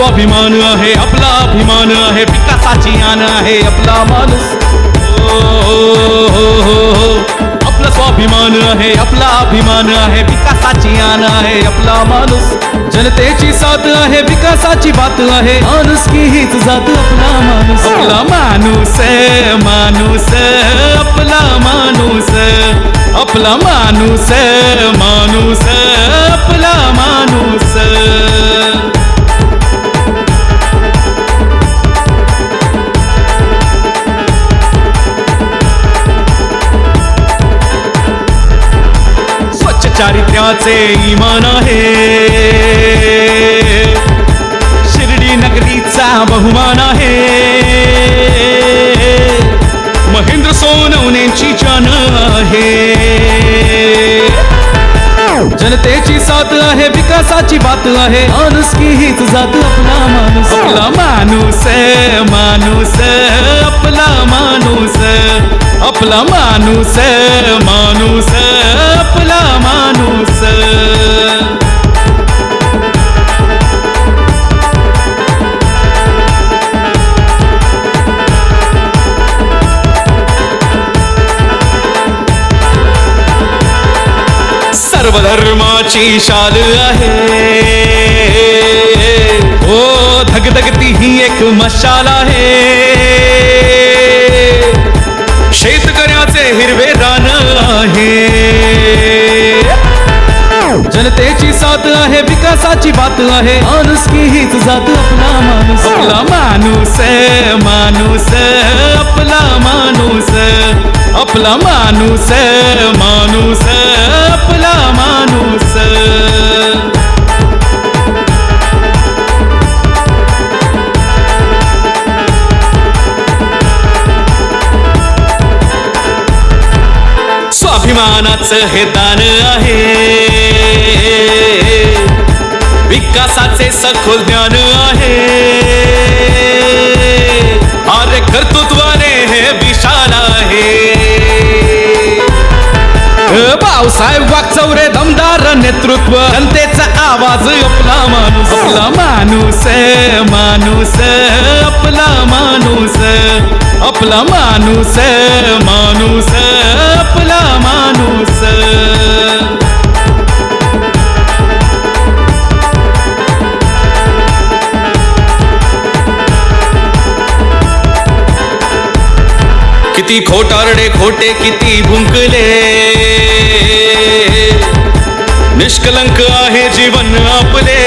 स्वाभिमान आहे आपला अभिमान आहे विकासाची आन आहे आपला माणूस आपला स्वाभिमान आहे आपला अभिमान आहे विकासाची आन आहे आपला माणूस जनतेची साथ आहे विकासाची बात आहे माणूस की हीच जात आपला माणूस माणूस आपला माणूस आपला माणूस माणूस आपला माणूस चारित्र्याचे इमान आहे शिर्डी नगरीचा बहुमान आहे महेंद्र सोनवणेंची जान आहे जनतेची साथ आहे विकासाची बात आहे माणूस की हीच जात आपला माणूस आपला माणूस माणूस आपला माणूस आपला माणूस माणूस आपला माणूस सर्व धर्माची शाल आहे ओ धगधगती ही एक मशाल आहे शेतकऱ्याचे हिरवे रान आहे जनतेची साथ आहे विकासाची बात आहे माणूस की हीच जात आपला माणूस आपला माणूस माणूस आपला माणूस आपला माणूस माणूस आपला माणूस स्वाभिमानाचं हे दान आहे विकासाचे सखोल ज्ञान आहे अरे कर्तृत्वाने हे विशाल आहे भाऊसाहेब वागचौरे दमदार नेतृत्व जनतेचा आवाज आपला माणूस आपला माणूस माणूस आपला माणूस आपला माणूस माणूस आपला माणूस किती खोटारडे खोटे किती भुंकले निष्कलंक आहे जीवन आपले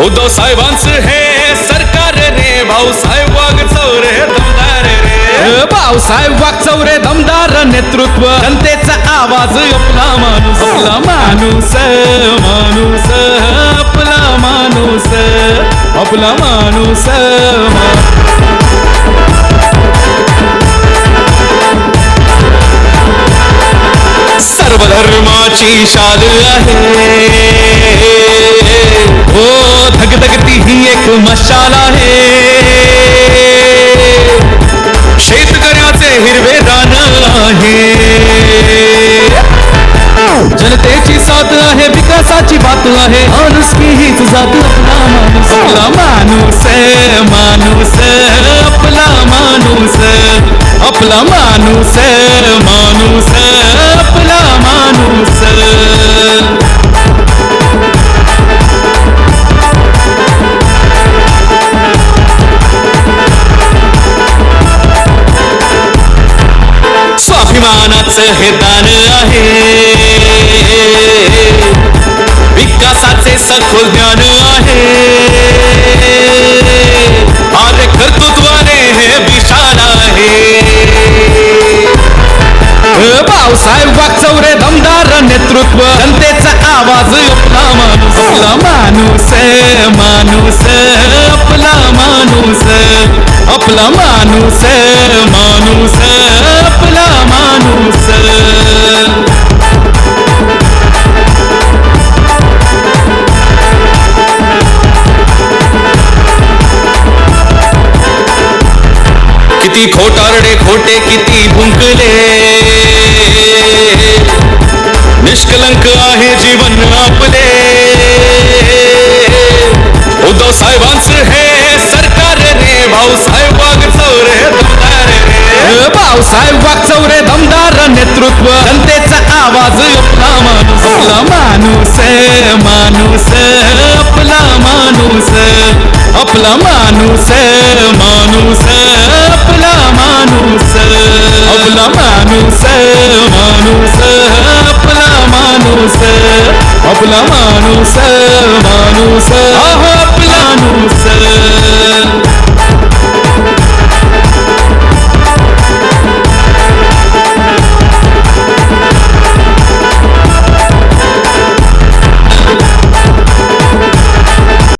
उद्धव साहेबांचं हे सरकार रे भाऊसाहेब वागचौरे दमदार रे भाऊसाहेब वागचौरे दमदार नेतृत्व जनतेचा आवाज आपला माणूस आपला माणूस माणूस आपला माणूस आपला माणूस सर्व धर्माची शाल आहे ओ धगधगती ही एक मशाल आहे शेतकऱ्याचे हिरवे रान आहे जनतेची साथ आहे विकासाची बात आहे माणूस की हीच जात आपला माणूस आपला माणूस माणूस आपला माणूस आपला माणूस माणूस आपला माणूस स्वाभिमानाचं हे दान आहे विकासाचे सखोल ज्ञान आहे अरे कर्तृत्वाने हे विशाल आहे भाऊसाहेब वागचौरे दमदार नेतृत्व जनतेचा आवाज आपला माणूस आपला माणूस माणूस आपला माणूस आपला माणूस माणूस आपला माणूस किती खोटारडे खोटे किती भुंकले निष्कलंक आहे जीवन आपले उद्धव साहेबांचं हे सरकार रे, भाऊसाहेब वागचौरे दमदार रे, भाऊसाहेब वागचौरे दमदार नेतृत्व, जनतेचा आवाज आपला माणूस, आपला माणूस, माणूस आपला माणूस, आपला माणूस, माणूस आपला माणूस, आपला माणूस, माणूस आपला माणूस, आपला माणूस, माणूस आपला